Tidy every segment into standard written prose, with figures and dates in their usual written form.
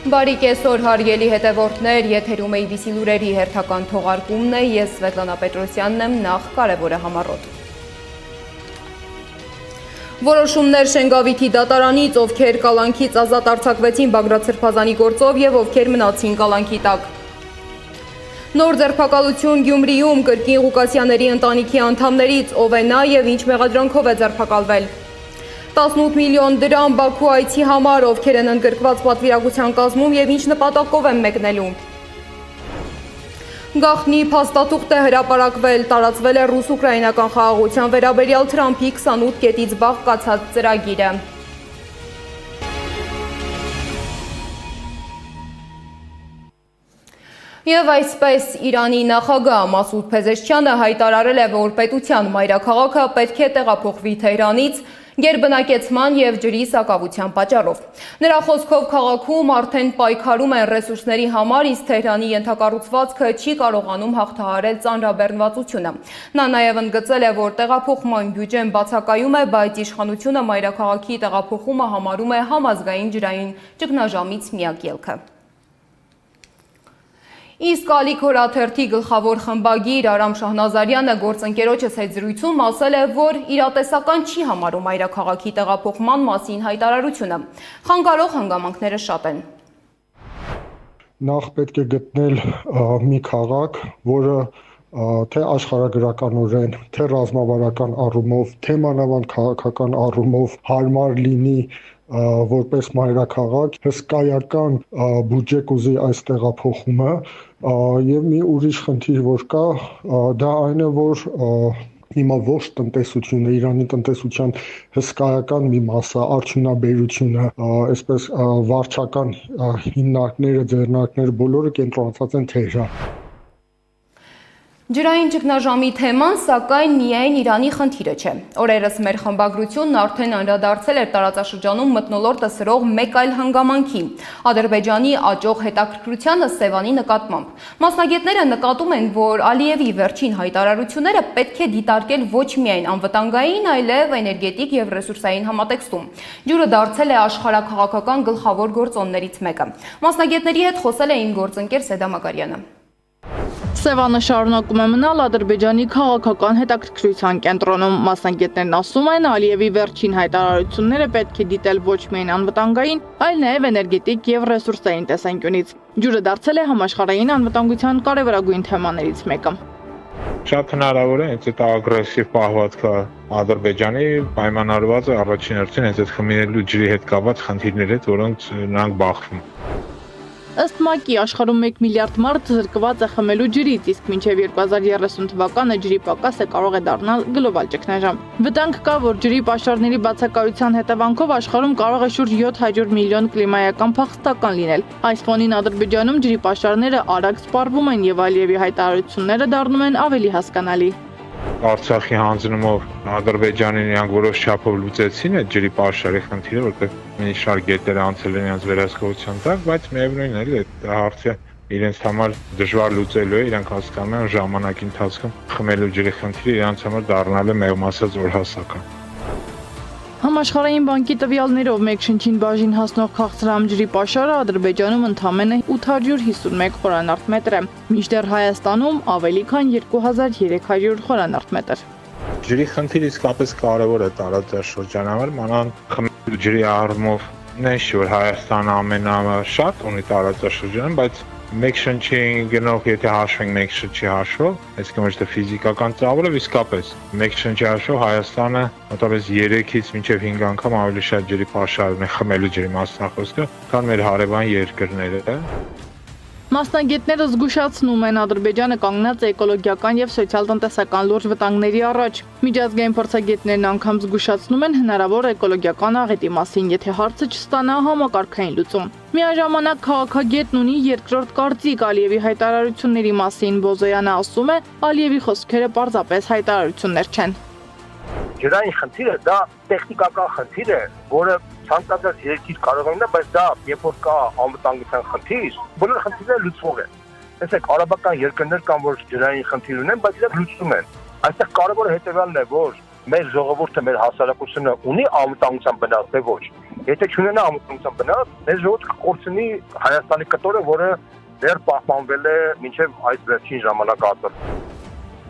Բարի կեսօր հարգելի հետևորդներ, եթերում է IBC լուրերի հերթական թողարկումն է, ես Սվետլանա Պետրոսյանն եմ, նախ կարևորը համառոտ։ Որոշումներ Շենգավիթի դատարանից, ովքեր կալանքից ազատ արձակվեցին Բագրատ Սրբազանի գործով եւ ովքեր մնացին կալանքի տակ։ Նոր ձերբակալություն Գյումրիում կրկին Ղուկասյանների ընտանիքի անդամներից, ով է նա եւ ինչ մեղադրանքով է ձերբակալվել։ 18 միլիոն դրամ Բաքու այցի համար, ովքեր են ընդգրկված պատվիրակության կազմում եւ ինչ նպատակով են մեկնելու։ Գաղտնի փաստաթուղթ է հրապարակվել, տարածվել է ռուս-ուկրաինական խաղաղության վերաբերյալ Թրամփի 28 կետից բաղկացած ծրագիրը։ Եվ այսպես Իրանի նախագահ Մասուդ Փեզեշքյանը հայտարարել է, որ պետության մայրաքաղաքը պետք է տեղափոխվի Թեհրանից գերբնակեցման եւ ջրի սակավության պատճառով։ Նրա խոսքով քաղաքում արդեն պայքարում են ռեսուրսների համար, իսկ Թեհրանի ենթակառուցվածքը չի կարողանում հաղթահարել ծանրաբեռնվածությունը։ Նա նաեւ ընդգծել է, որ տեղափոխման բյուջեն բացակայում է, բայց իշխանությունը մայրաքաղաքի տեղափոխումը համարում է համազգային ջրային ճգնաժամից միակ ելքը։ Իսկ Ալիք հորաթերթի գլխավոր խմբագիր Արամ Շահնազարյանը գործընկերոջս հետ զրույցում ասել է, որ իրատեսական չի համարում մայրաքաղաքի տեղափոխման մասին հայտարարությունը։ Խանգարող հանգամանքները շատ են։ Նախ պետք է գտնել մի քաղաք, որը թե աշխարհագրականորեն, թե ռազմավարական առումով, թե մանավանդ քաղաքական առումով հարմար լինի որպես մայրաքաղաք, հսկայական բյուջե կուզի այս տեղափոխումը եւ մի ուրիշ խնդիր որ կա, դա այն է, որ հիմա ոչ տնտեսությունը, Իրանի տնտեսության հսկայական մի մասը, արդյունաբերությունը, այսպես վարչական հիմնարկները, ձեռնարկները բոլորը կենտրոնացած են Թեհրան։ Ջրային ճգնաժամի թեման, սակայն միայն Իրանի խնդիրը չէ։ Օրերս մեր խմբագրությունն արդեն անդրադարձել էր տարածաշրջանում մթնոլորտը սրող մեկ այլ հանգամանքի՝ Ադրբեջանի աճող հետաքրքրությանը Սևանի նկատմամբ։ Մասնագետները նկատում են, որ Ալիևի վերջին հայտարարությունները պետք է դիտարկել ոչ միայն անվտանգային, այլև էներգետիկ եւ ռեսուրսային համատեքստում։ Ջուրը դարձել է աշխարհաքաղաքական գլխավոր գործոններից մեկը։ Մասնագետների հետ խոսել է իմ գործընկեր Սեդա Մակարյանը։ Սևանը շարունակում է մնալ Ադրբեջանի քաղաքական հետաքրքրության կենտրոնում։ Մասնագետներն ասում են, Ալիևի վերջին հայտարարությունները պետք է դիտել ոչ միայն անվտանգային, այլ նաև էներգետիկ եւ ռեսուրսային տեսանկյունից։ Ջուրը դարձել է համաշխարհային անվտանգության կարևորագույն թեմաներից մեկը։ Շատ հնարավոր է այդ ագրեսիվ պահվածքը Ադրբեջանի պայմանավորված է առաջին հերթին այդ խմիրելու ջրի հետ կապված խնդիրների հետ, որոնց նրանք բախվում։ Ըստ ՄԱԿ-ի աշխարհում 1 միլիարդ մարդ զրկված է խմելու ջրից, իսկ մինչև 2030 թվականը ջրի պակասը կարող է դառնալ գլոբալ ճգնաժամ։ Վտանգ կա, որ ջրի պաշարների բացակայության հետևանքով աշխարհում կարող է շուրջ 700 միլիոն կլիմայական փախստական լինել։ Այս ֆոնին Ադրբեջանում ջրի պաշարները արագ սպառվում են եւ Ալիևի հայտարարությունները դառնում են ավելի հասկանալի։ Արցախի հանձնումով Ադրբեջանին իրանք որոշ չափով լուծեցին այդ ջրի պաշարի խնդիրը, որտեղ մի շարք գետեր անցել են իրենց վերահսկողության տակ, բայց միևնույն է, այդ հարցը իրենց համար դժվար լուծելու է, իրանք հասկանում են ժամանակի ընթացքում խմելու ջրի խնդիրը իրենց համար դառնալ է մեղմ ասած օրհասական։ Համաշխարհային բանկի տվյալներով մեկ շնչին բաժին հասնող քաղցրահամ ջրի պաշարը Ադրբեջանում ընդամենը 851 խորանարդ մետր է, մինչդեռ Հայաստանում ավելի քան 2300 խորանարդ մետր։ Ջրի խնդիրը իսկապես կարևոր է տարածաշրջանի համար, մանավանդ խմելու ջրի առումով նշ որ Հայաստանը ամենաշատ ունի տարածաշրջանում, բայց մեկ շնչին գնող, եթե հաշվենք մեկ շնչի հաշվով, այսինքն ոչ թե ֆիզիկական ծավալով, իսկապես մեկ շնչի հաշվով Հայաստանը մոտավորապես 3-ից մինչև 5 անգամ ավելի շատ ջրի պաշարում է խմելու ջրի մասնախոսքը, քան մեր հարևան երկրները։ Մասնագետները զգուշացնում են, Ադրբեջանը կանգնած է էկոլոգիական եւ սոցիալ-տնտեսական լուրջ վտանգների առաջ։ Միջազգային փորձագետներն անգամ զգուշացնում են հնարավոր էկոլոգիական աղետի մասին, եթե հարցը չստանա համակարգային լուծում։ Միաժամանակ քաղաքագետն ունի երկրորդ կարծիք Ալիևի հայտարարությունների մասին։ Բոզոյանը ասում է, Ալիևի խոսքերը պարզապես հայտարարություններ չեն։ Ջրային խնդիրը դա տեխնիկական խնդիր է, որը ցանկացած երկիր կարող է ունենալ, բայց դա երբ որ կա անվտանգության խնդիր, բոլոր խնդիրները լուծվող են։ Տեսեք, արաբական երկրներ կան, որ ջրային խնդիր ունեն, բայց իրենք լուծում են։ Այստեղ կարևորը հետևյալն է, որ մեր ժողովուրդը, մեր հասարակությունը ունի անվտանգության վնաս, թե ոչ։ Եթե չունենա ամուսնության բնավ, մեր ժողովուրդը կկորցնի Հայաստանի կտորը, որը դեռ պահպանվել է մինչև այս վերջին ժամանակահատվածը։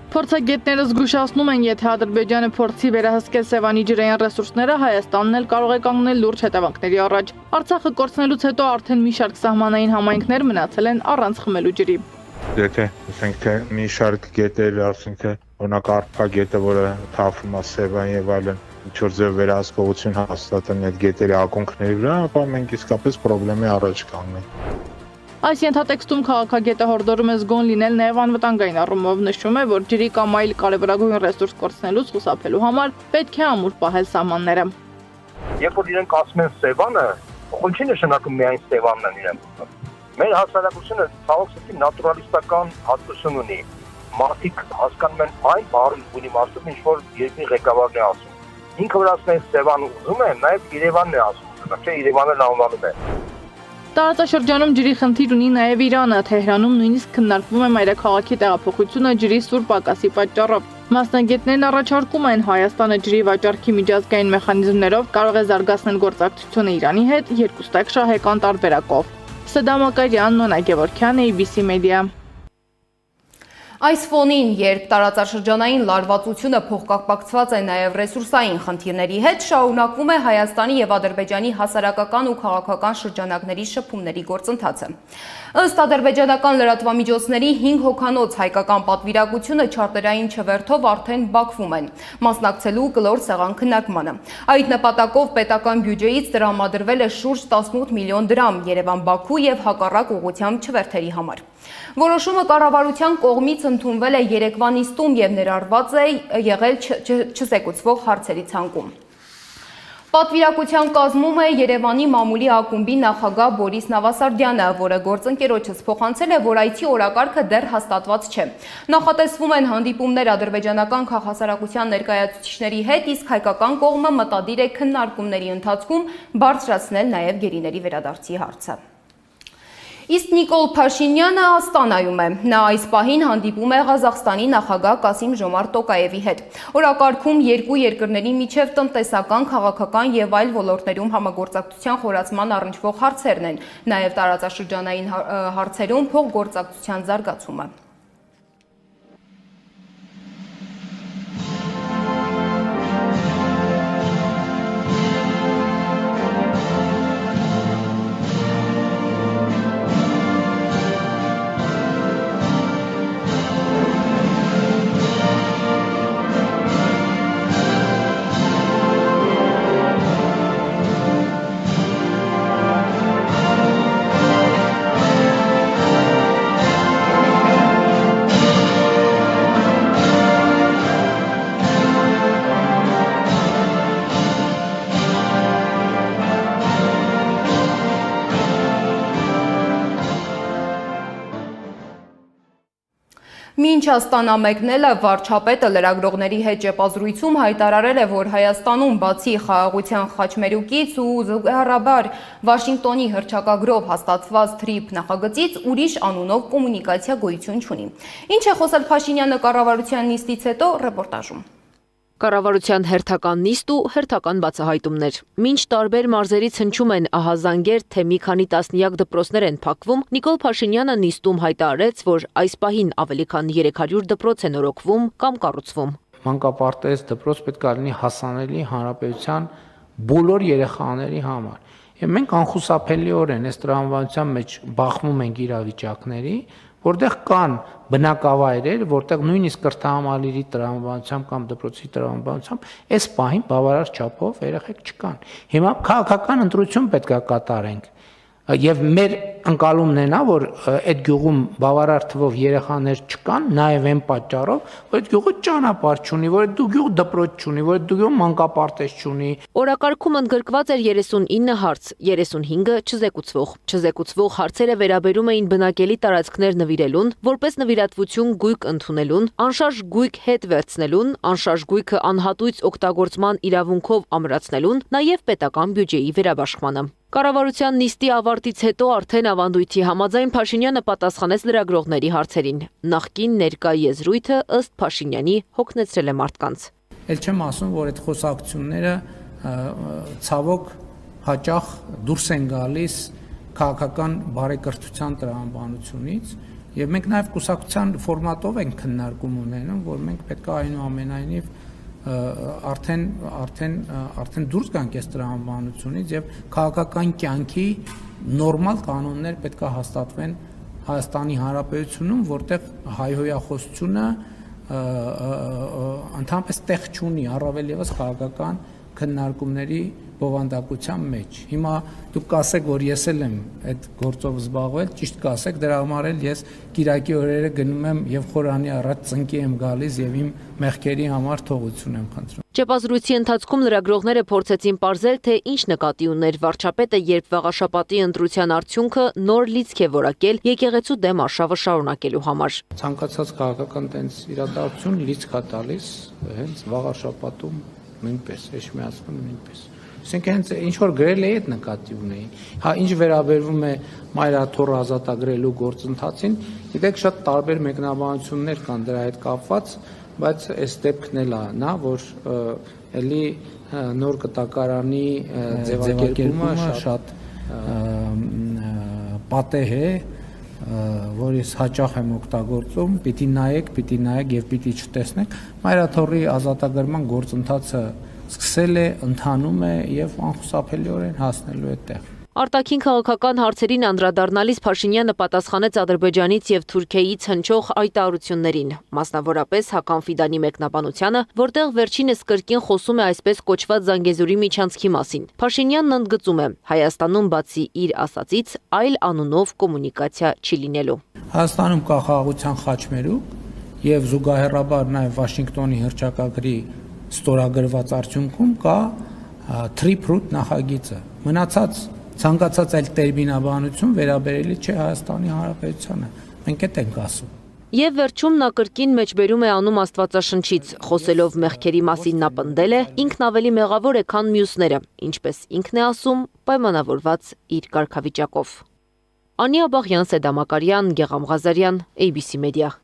Փորձագետները զգուշացնում են, եթե Ադրբեջանը փորձի վերահսկել Սևանի ջրային ռեսուրսները, Հայաստանն էլ կարող է կանգնել լուրջ հետևանքների առաջ։ Արցախը կորցնելուց հետո արդեն մի շարք սահմանային համայնքներ մնացել են առանց խմելու ջրի։ Եթե ասենք թե մի շարք գետեր, ասենք թե օրինակ Արփա գետը, որը թափվում է Սևան եւ այլն, ինչ-որ ձև վերահսկողություն հաստատեն այդ գետերի ակունքների վրա, ապա մենք իսկապես խնդրեմի առաջ կանգնենք։ Այս ենթատեքստում քաղաքագետը հորդորում է զգոն լինել նաև անվտանգային առումով, նշում է, որ ջրի կամ այլ կարևորագույն ռեսուրս կորցնելուց խուսափելու համար պետք է ամուր պահել սահմանները։ Երբ որ իրենք ասում են Սևանը, ոչ չի նշանակում միայն Սևանն են իրենք։ Մեր հասարակությունը ցավոք սրտի նատուրալիստական հատկություն ունի։ Մարդիկ հասկանում են այն բառի ունի մարդու, ինչ որ երկրի ղեկավարն է ասում։ Ինքը որ ասում է Սևան ուզում է, նաև Երևանն է ասում, չէ՞ Երևանը անվանում է։ Տարածաշրջանում ջրի խնդիր ունի նաև Իրանը, Թեհրանում նույնիսկ քննարկվում է մայրաքաղաքի տեղափոխությունը ջրի սուր պակասի պատճառով։ Մասնագետներն առաջարկում են Հայաստանը ջրի վաճառքի միջազգային մեխանիզմներով կարող է զարգացնել գործակցությունը Իրանի հետ երկուստեք շահեկան տարբերակով։ Սեդամ Ակարյան, Նոնա Գևորգյան, ABC Media։ Այս ֆոնին, երբ տարածաշրջանային լարվածությունը փոխկապակցված է նաև ռեսուրսային խնդիրների հետ, շարունակվում է Հայաստանի եւ Ադրբեջանի հասարակական ու քաղաքական շրջանակների շփումների գործընթացը։ Ըստ ադրբեջանական լրատվամիջոցների 5 հոգանոց հայկական պատվիրակությունը չարտերային չվերթով արդեն Բաքվում են, մասնակցելու կլոր սեղան քննարկմանը։ Այդ նպատակով պետական բյուջեից տրամադրվել է շուրջ 18 միլիոն դրամ Երևան-Բաքու եւ հակառակ ուղղությամբ չվերթերի համար։ Որոշումը կառավարության կողմից ընդունվել է երեկվա նիստում եւ ներառված է եղել չզեկուցվող հարցերի ցանկում։ Պատվիրակության կազմում է Երևանի մամուլի ակումբի նախագահ Բորիս Նավասարդյանը, որը գործընկերոջս փոխանցել է, որ այցի օրակարգը դեռ հաստատված չէ։ Նախատեսվում են հանդիպումներ ադրբեջանական քաղաքասարակության ներկայացուցիչների հետ, իսկ հայկական կողմը մտադիր է քննարկումների ընթացքում բարձրացնել նաև գերիների վերադարձի հարցը։ Իսկ Նիկոլ Փաշինյանը Աստանայում է։ Նա այս պահին հանդիպում է Ղազախստանի նախագահ Կասիմ-Ժոմարտ Տոկաևի հետ։ Օրակարգում երկու երկրների միջև տնտեսական, քաղաքական եւ այլ ոլորտներում համագործակցության խորացման առնչվող հարցերն են, նաեւ տարածաշրջանային հարցերում փոխգործակցության զարգացումը։ Մինչ Աստանա մեկնելը վարչապետը լրագրողների հետ ճեպազրույցում հայտարարել է, որ Հայաստանում բացի խաղաղության խաչմերուկից ու զուգահեռաբար Վաշինգտոնի հռչակագրով հաստատված TRIP նախագծից ուրիշ անունով կոմունիկացիա գոյություն չունի։ Ինչ է խոսել Փաշինյանը կառավարության նիստից հետո ռեպորտաժում։ Կառավարության հերթական նիստ ու հերթական բացահայտումներ։ Մինչ տարբեր մարզերից հնչում են ահազանգեր, թե մի քանի տասնյակ դպրոցներ են փակվում, Նիկոլ Փաշինյանը նիստում հայտարարեց, որ այս պահին ավելի քան 300 դպրոց են օրոքվում կամ կառուցվում։ Մանկապարտեզ դպրոց պետք է լինի հասանելի հանրապետության բոլոր երեխաների համար։ Եվ մենք անխուսափելիորեն այս տրամաբանության մեջ բախվում ենք իրավիճակների, որտեղ կան բնակավայրեր, որտեղ նույնիսկ կրթահամալիրի տրամաբանությամբ կամ դպրոցի տրամաբանությամբ այս պահին բավարար չափով երեխեք չկան։ Հիմա քաղաքական ընտրություն պետք է կատարենք։ Եվ մեր ընկալումն է նա, որ այդ գյուղում բավարար թվով երեխաներ չկան, նաև այն պատճառով, որ այդ գյուղը ճանապարհ չունի, որ այդ գյուղը դպրոց չունի, որ այդ գյուղը մանկապարտեզ չունի։ Օրակարգում ընդգրկված էր 39 հարց, 35-ը չզեկուցվող։ Չզեկուցվող հարցերը վերաբերում էին բնակելի տարածքներ նվիրելուն, որպես նվիրատվություն գույք ընդունելուն, անշարժ գույք հետ վերցնելուն, անշարժ գույքը անհատույց օգտագործման իրավունքով ամրացնելուն, նաև պետական բյուջեի վերաբաշխմանը։ Կառավարության նիստի ավարտից հետո արդեն ավանդույթի համաձայն Փաշինյանը պատասխանեց լրագրողների հարցերին։ Նախկին ներկա եզրույթը ըստ Փաշինյանի հոգնեցրել է մարդկանց։ Էլ չեմ ասում, որ այդ խոսակցությունները ցավոք հաճախ դուրս են գալիս քաղաքական բարեկրթության տրամաբանությունից եւ մենք նաեւ կուսակցության ֆորմատով ենք քննարկում ունենում, որ մենք պետք է այնուամենայնիվ արդեն դուրս գանք այս տրամաբանությունից եւ քաղաքական կյանքի նորմալ կանոններ պետք է հաստատվեն Հայաստանի Հանրապետությունում, որտեղ հայհոյախոսությունը ընդհանրապես տեղ չունի, առավել եւս քաղաքական քննարկումների բովանդակության մեջ։ Հիմա դուք կասեք, որ ես էլ եմ այդ գործով զբաղվել, ճիշտ կասեք, դրա համար էլ ես Կիրակի օրերը գնում եմ եւ խորանի առաջ ծնկի եմ գալիս եւ իմ մեղքերի համար թողություն եմ խնդրում։ Ճեպազրույցի ընթացքում լրագրողները փորձեցին պարզել, թե ինչ նկատի ուներ վարչապետը, երբ վաղաշաբաթի ընտրության արդյունքը նոր լիցք է որակել եկեղեցու դեմ արշավը շարունակելու համար։ Ցանկացած քաղաքական տենց իրադարձություն լիցք է տալիս հենց վաղաշաբաթում նույնպես, Էջմիածնում նույնպես։ Ասենք հենց ինչ որ գրել է այդ նկատի ունեի։ Հա ինչ վերաբերվում է մայրաթոռ ազատագրելու գործընթացին, գիտեք շատ տարբեր մեկնաբանություններ կան դրա հետ կապված, բայց այս դեպքն էլ է նա, որ էլի նոր կտակարանի ձևակերպումը շատ պատեհ է, որ ես հաճախ եմ օգտագործում, պիտի նայեք եւ պիտի չտեսնեք, մայրաթոռի ազատագրման գործընթացը սկսել է, ընթանում է եւ անխուսափելիորեն հասնելու է տեղ։ Արտաքին քաղաքական հարցերին անդրադառնալիս Փաշինյանը պատասխանեց Ադրբեջանից եւ Թուրքիայից հնչող հայտարարություններին, մասնավորապես Հական Ֆիդանի մեկնաբանությանը, որտեղ վերջինս կրկին խոսում է այսպես կոչված Զանգեզուրի միջանցքի մասին։ Փաշինյանն ընդգծում է, Հայաստանում բացի իր ասածից այլ անունով կոմունիկացիա չի լինելու։ Հայաստանում կա խաղաղության խաչմերուկ եւ զուգահեռաբար նաեւ Վաշինգտոնի հռչակագրի ստորագրված արդյունքում կա Trip-Root նախագիծը։ Մնացած ցանկացած այլ տերմինաբանություն վերաբերելի չէ Հայաստանի Հանրապետությանը։ Մենք այդ ենք ասում։ Եվ վերջում նա կրկին մեջբերում է անում Աստվածաշնչից, խոսելով մեղքերի մասին նա պնդել է, ինքն ավելի մեղավոր է, քան մյուսները, ինչպես ինքն է ասում, պայմանավորված իր կարգավիճակով։ Անի Աբաղյան, Սեդա Մակարյան, Գեգամ Ղազարյան, ABC Media։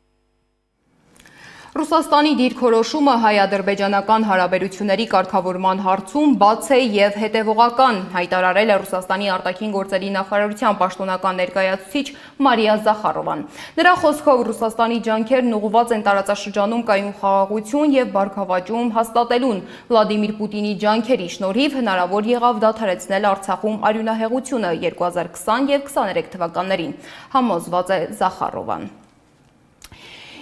Ռուսաստանի դիրքորոշումը հայ-ադրբեջանական հարաբերությունների կարգավորման հարցում բաց է եւ հետեւողական, հայտարարել է Ռուսաստանի արտաքին գործերի նախարարության պաշտոնական ներկայացուցիչ Մարիա Զախարովան։ Նրա խոսքով Ռուսաստանի ջանքերն ուղղված են տարածաշրջանում կայուն խաղաղություն եւ բարգավաճում հաստատելուն։ Վլադիմիր Պուտինի ջանքերի շնորհիվ հնարավոր եղավ դադարեցնել Արցախում արյունահեղությունը 2020 եւ 23 թվականներին, համոզված է Զախարովան։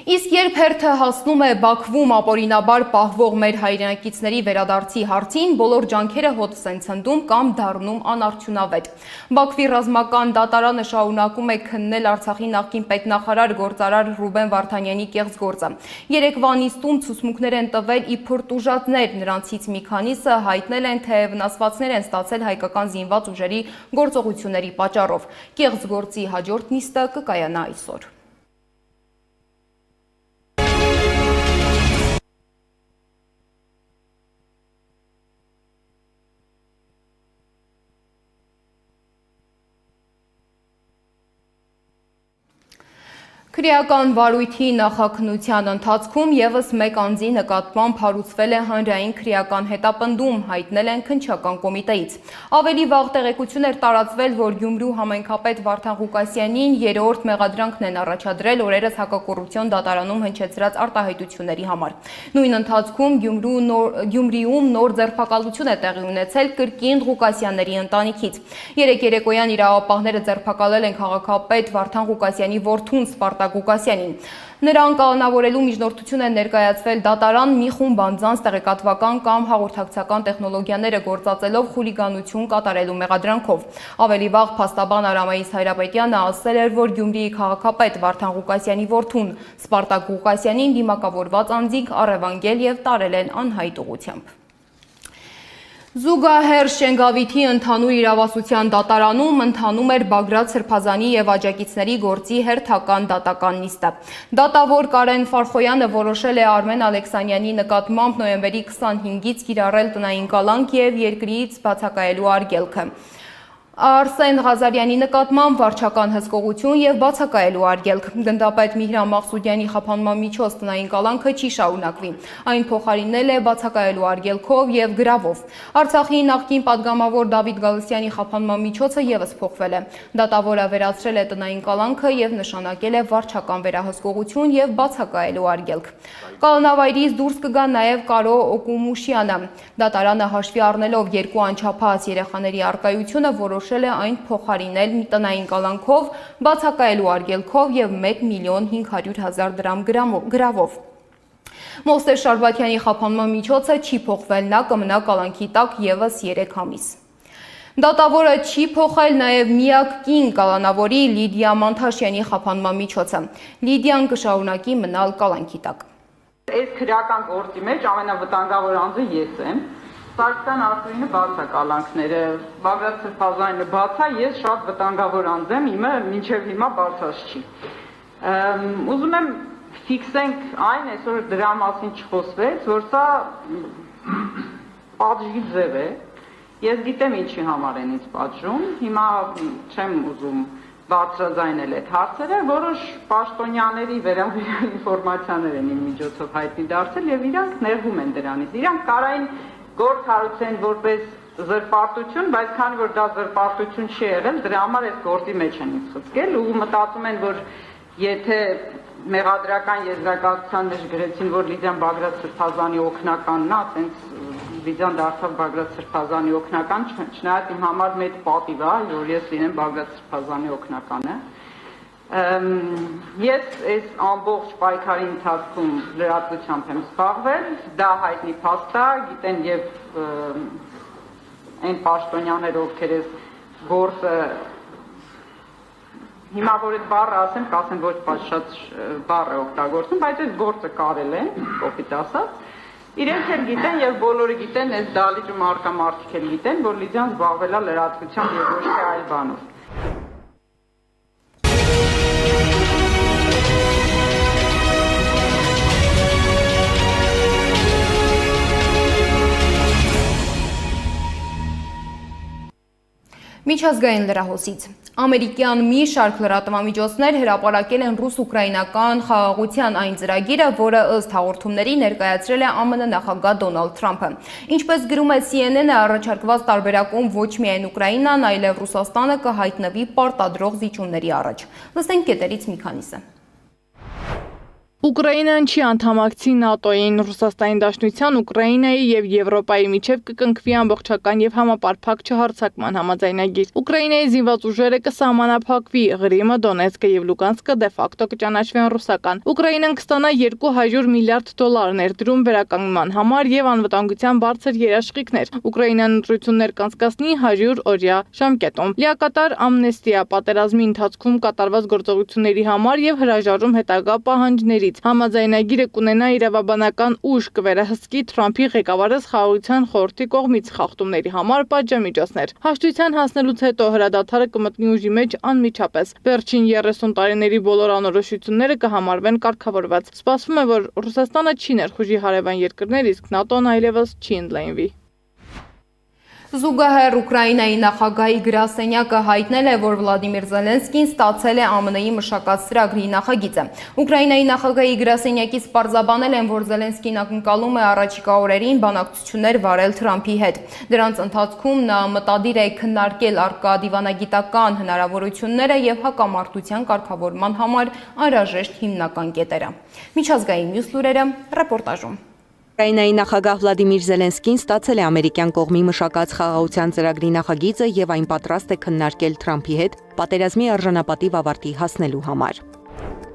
Իսկ երբ հերթը հասնում է Բաքվում ապօրինաբար պահվող մեր հայրենակիցների վերադարձի հարցին, բոլոր ջանքերը հոտս են ցնդում կամ դառնում անարդյունավետ։ Բաքվի ռազմական դատարանը շարունակում է քննել Արցախի նախկին պետնախարար գործարար Ռուբեն Վարդանյանի կեղծ գործը։ Երեկվա նիստում ցուցմունքներ են տվել իբր տուժածներ, նրանցից մի քանիսը հայտնել են, թե վնասվածքներ են ստացել հայկական զինված ուժերի գործողությունների պատճառով։ Կեղծ գործի հաջորդ նիստը կկայանա այսօր։ Քրեական վարույթի նախաքննության ընթացքում եւս մեկ անձի նկատմամբ հարուցվել է հանրային քրեական հետապնդում, հայտնել են քննչական կոմիտեից։ Ավելի վաղ տեղեկություն էր տարածվել, որ Գյումրու համայնքապետ Վարդան Ղուկասյանին երրորդ մեղադրանքն են առաջադրել օրերս հակակոռուպցիոն դատարանում հնչեցրած արտահայտությունների համար։ Նույն ընթացքում Գյումրիում նոր ձերբակալություն է տեղի ունեցել կրկին Ղուկասյանների ընտանիքից։ Երեկ երեկոյան իրավապահները ձերբակալել են քաղաքապետ Վարդան Ղուկասյանի որդուն Սպարտակ Ղուկասյանին։ Նրան կանոնավորելու միջնորդություն են ներկայացվել դատարան մի խումբ անձանց տեղեկատվական կամ հաղորդակցական տեխնոլոգիաները գործածելով խուլիգանություն կատարելու մեղադրանքով։ Ավելի վաղ փաստաբան Արամայիս Հայրապետյանը ասել էր, որ Գյումրիի քաղաքապետ Վարդան Ղուկասյանի որդուն Սպարտակ Ղուկասյանին դիմակավորված անձինք առևանգել եւ տարել են անհայտ ուղղությամբ։ Զուգահեռ Շենգավիթի ընդհանուր իրավասության դատարանում ընթանում էր Բագրատ Սրբազանի եւ աջակիցների գործի հերթական դատական նիստը։ Դատավոր Կարեն Ֆարխոյանը որոշել է Արմեն Ալեքսանյանի նկատմամբ նոյեմբերի 25-ից կիրառել տնային կալանք եւ երկրից բացակայելու արգելքը։ Արսեն Ղազարյանի նկատմամբ վարչական հսկողություն եւ բացակայելու արգելք։ Գնդապետ Միհրան Մաղսուդյանի խափանման միջոց տնային կալանքը չի շարունակվի։ Այն փոխարինել է բացակայելու արգելքով եւ գրավով։ Արցախի նախկին падգամավոր Դավիթ Գալստյանի խափանման միջոցը եւս փոխվել է։ Դատավորը վերացրել է տնային կալանքը եւ նշանակել է վարչական վերահսկողություն եւ բացակայելու արգելք։ Կալանավայրից դուրս կգա նաեւ Կարո Օկումուշյանը։ Դատարանը հաշվի առնելով երկու անչափահաս երեխաների առկայությունը որոշել է այն փոխարինել տնային կալանքով, բացակայելու արգելքով եւ 1.500.000 դրամ գրավով։ Մովսես Շարբաթյանի խափանման միջոցը չի փոխվել, նա կմնա կալանքի տակ եւս 3 ամիս։ Դատավորը չի փոխել նաև միակ կին կալանավորի Լիդիա Մանթաշյանի խափանման միջոցը։ Լիդիան կշարունակի մնալ կալանքի տակ։ Այս քրեական գործի մեջ ամենավտանգավոր անձը ես եմ։ Սարգսյան Արթուրինը բաց է կալանքները, Բագրատ Սրբազանյանը բաց է, ես շատ վտանգավոր անձ եմ, իմը մինչև հիմա բացած չի։ Ուզում եմ ֆիքսենք այն, այսօր դրա մասին չխոսվեց, որ սա պատժի ձև է։ Ես գիտեմ ինչի համար են ինձ պատժում, հիմա չեմ ուզում բարձրաձայնել այդ հարցերը, որոշ պաշտոնյաների վերաբերյալ ինֆորմացիաներ են իմ միջոցով հայտնի դարձել եւ իրանք նեղվում են դրանից։ Իրանք կարային գործ հարուցեն որպես զրպարտություն, բայց քանի որ դա զրպարտություն չի եղել, դրա համար այս գործի մեջ են խցկել ու մտածում են, որ եթե մեղադրական եզրակացության մեջ գրեցին, որ Լիդիան Բագրատ Սրբազանի օգնականն է, ասենց Լիդիան դարձավ Բագրատ Սրբազանի օգնական, չնայած իմ համար մեծ պատիվ է, որ ես լինեմ Բագրատ Սրբազանի օգնականը։ Ես այս ամբողջ պայքարի ընթացքում լրատվությամբ եմ զբաղվել, դա հայտնի փաստ է, գիտեն եւ այն պաշտոնյաներ, ովքեր այս գործը հիմա որ այդ բառը ասեմ, կասեմ ոչ շատ բառ է օգտագործում, բայց այս գործը կարել են, կոպիտ ասած, իրենք էլ գիտեն եւ բոլորը գիտեն, այս դալիճում արկա մարդիկ էլ գիտեն, որ Լիդիան զբաղվել է լրատվությամբ եւ ոչ թե այլ բանով։ Միջազգային լրահոսից ամերիկյան մի շարք լրատվամիջոցներ հրապարակել են ռուս-ուկրաինական խաղաղության այն ծրագիրը, որը ըստ հաղորդումների ներկայացրել է ԱՄՆ նախագահ Դոնալդ Թրամփը։ Ինչպես գրում է CNN-ը, առաջարկված տարբերակում ոչ միայն Ուկրաինան, այլև Ռուսաստանը կհայտնվի պարտադրող զիջումների առաջ։ Լսենք կետերից մի քանիսը։ Ուկրաինան չի անդամակցի ՆԱՏՕ-ին, Ռուսաստանի Դաշնության, Ուկրաինայի եւ Եվրոպայի միջև կկնքվի ամբողջական եւ համապարփակ չհարձակման համաձայնագիր։ Ուկրաինայի զինված ուժերը կսահմանափակվի, Ղրիմը, Դոնեցկը եւ Լուգանսկը դե ֆակտո կճանաչվեն ռուսական։ Ուկրաինան կստանա $200 միլիարդ ներդրում վերականգնման համար եւ անվտանգության բարձր երաշխիքներ։ Ուկրաինան ընտրություններ կանցկացնի 100 օրյա ժամկետում։ Լիակատար ամնեստիա պատերազմի ընթացքում կատարված գործողությունների համար եւ հրաժարում հետագա պահանջների Համաձայնագիրը կունենա իրավաբանական ուժ, կվերահսկի Թրամփի ղեկավարած խաղաղության խորհրդի կողմից խախտումների համար պատժամիջոցներ։ Հաշտության հասնելուց հետո հրադադարը կմտնի ուժի մեջ անմիջապես։ Վերջին 30 տարիների բոլոր անորոշությունները կհամարվեն կարգավորված։ Սպասվում է, որ Ռուսաստանը չի ներխուժի հարևան երկրներ, իսկ ՆԱՏՕ-ն այլևս չի ընդլայնվի։ Զուգահեռ Ուկրաինայի նախագահի գրասենյակը հայտնել է, որ Վլադիմիր Զելենսկին ստացել է ԱՄՆ-ի մշակած ծրագրի նախագիծը։ Ուկրաինայի նախագահի գրասենյակից պարզաբանել են, որ Զելենսկին ակնկալում է առաջիկա օրերին բանակցություններ վարել Թրամփի հետ։ Դրանց ընթացքում նա մտադիր է քննարկել առկա դիվանագիտական հնարավորությունները եւ հակամարտության կարգավորման համար անհրաժեշտ հիմնական կետերը։ Միջազգային մյուս լուրերը ռեպորտաժում։ Ուկրաինայի նախագահ Վլադիմիր Զելենսկին ստացել է ամերիկյան կողմի մշակած խաղաղության ծրագրի նախագիծը եւ այն պատրաստ է քննարկել Թրամփի հետ պատերազմի արժանապատիվ ավարտի հասնելու համար։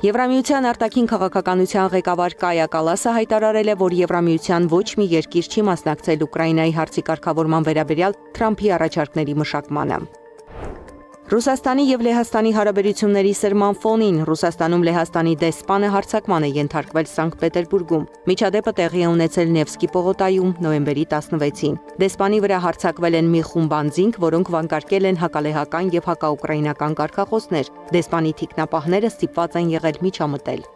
Եվրամիության արտաքին քաղաքականության ղեկավար Կայա Կալասը հայտարարել է, որ Եվրամիության ոչ մի երկիր չի մասնակցել Ուկրաինայի հարցի կարգավորման վերաբերյալ Թրամփի առաջարկների մշակմանը։ Ռուսաստանի եւ Լեհաստանի հարաբերությունների սրման ֆոնին Ռուսաստանում Լեհաստանի դեսպանը հարձակման է ենթարկվել Սանկտ Պետերբուրգում։ Միջադեպը տեղի է ունեցել Նևսկի պողոտայում նոյեմբերի 16-ին։ Դեսպանի վրա հարձակվել են մի խումբ անձինք, որոնք վանկարկել են հակալեհական եւ հակաուկրաինական կարգախոսներ։ Դեսպանի թիկնապահները ստիպված են եղել միջամտել։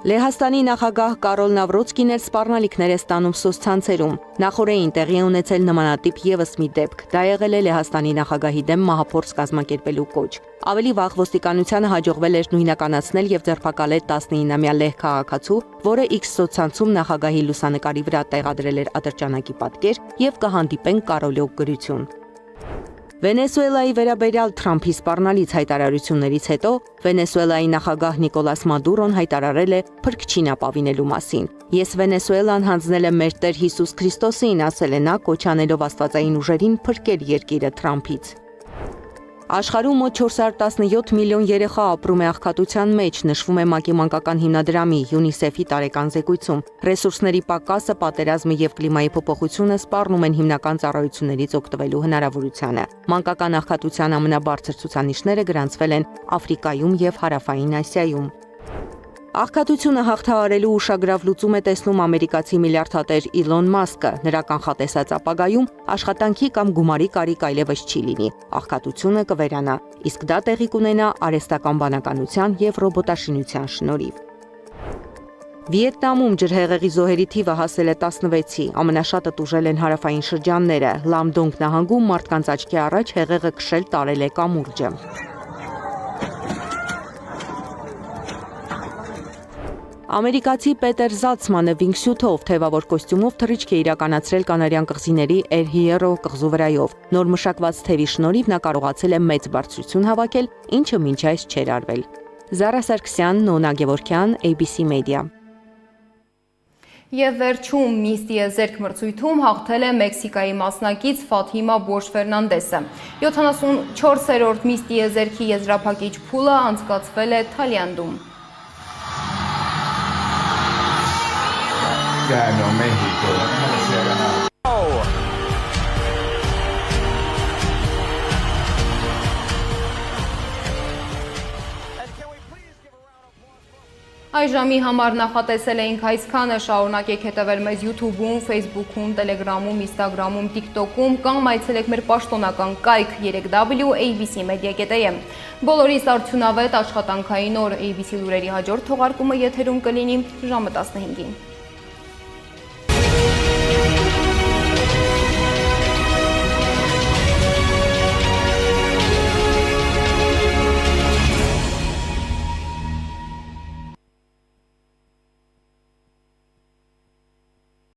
Լեհաստանի նախագահ Կարոլ Նավրոցկին էր սպառնալիքներ է ստանում սոցցանցերում։ Նախորդին տեղի է ունեցել նմանատիպ եւս մի դեպք։ Դա եղել է Լեհաստանի նախագահի դեմ մահափորձ կազմակերպելու կոչ։ Ավելի վաղ ոստիկանությանը հաջողվել էր նույնականացնել եւ ձերբակալել 19-ամյա լեհ քաղաքացու, որը X սոցցանցում նախագահի լուսանկարի վրա տեղադրել էր ատրճանակի պատկեր եւ կհանդիպեն կարոլյոկ գրություն։ Վենեսուելայի վերաբերյալ Թրամփի սպառնալից հայտարարություններից հետո Վենեսուելայի նախագահ Նիկոլաս Մադուրոն հայտարարել է փրկչին ապավինելու մասին։ Ես Վենեսուելան հանձնել եմ մեր Տեր Հիսուս Քրիստոսին, ասել է նա, կոչ անելով աստվածային ուժերին փրկել երկիրը Թրամփից։ Աշխարհում մոտ 417 միլիոն երեխա ապրում է աղքատության մեջ, նշվում է ՄԱԿ-ի մանկական հիմնադրամի ՅՈՒՆԻՍԵՖ-ի տարեկան զեկույցում։ Ռեսուրսների պակասը, պատերազմը եւ կլիմայի փոփոխությունը սպառնում են հիմնական ծառայություններից օգտվելու հնարավորությանը։ Մանկական աղքատության ամենաբարձր ցուցանիշները գրանցվել են Աֆրիկայում եւ Հարավային Ասիայում։ Աղքատությունը հաղթահարելու ուշագրավ լուծում է տեսնում ամերիկացի միլիարդատեր Իլոն Մասկը։ Նրա կանխատեսած ապագայում աշխատանքի կամ գումարի կարիք այլևս չի լինի։ Աղքատությունը կվերանա, իսկ դա տեղի կունենա արհեստական բանականության եւ ռոբոտաշինության շնորհիվ։ Վիետնամում ջրհեղեղի զոհերի թիվը հասել է 16-ի, ամենաշատը տուժել են հարավային շրջանները։ Լամդոնգ նահանգում մարդկանց աչքի առաջ հեղեղը քշել տարել է կամուրջը։ Ամերիկացի Պետեր Զալցմանը վինգսյութով թևավոր կոստյումով թռիչք է իրականացրել Կանարյան կղզիների El Hierro կղզու վրայով։ Նոր մշակված թևի շնորհիվ նա կարողացել է մեծ բարձրություն հավաքել, ինչը մինչ այս չէր արվել։ Զարա Սարգսյան, Նոնա Գևորգյան, ABC Media։ Եվ վերջում Միս Տիեզերք մրցույթում հաղթել է Մեքսիկայի մասնակից Ֆաթիմա Բոշ Ֆերնանդեսը։ 74-րդ Միս Տիեզերքի եզրափակիչ փուլը անցկացվել է Թալիանդում։ Ganó México. Se ha ganado. Այժմի համար նախատեսել էինք այսքանը, շարունակեք հետևել մեզ YouTube-ում, Facebook-ում, Telegram-ում, Instagram-ում, TikTok-ում կամ այցելեք մեր պաշտոնական կայք 3w.abcmedia.am։ Բոլորիս արդյունավետ աշխատանքային օր ABC լուրերի հաջորդ թողարկումը եթերում կլինի ժամը 15-ին։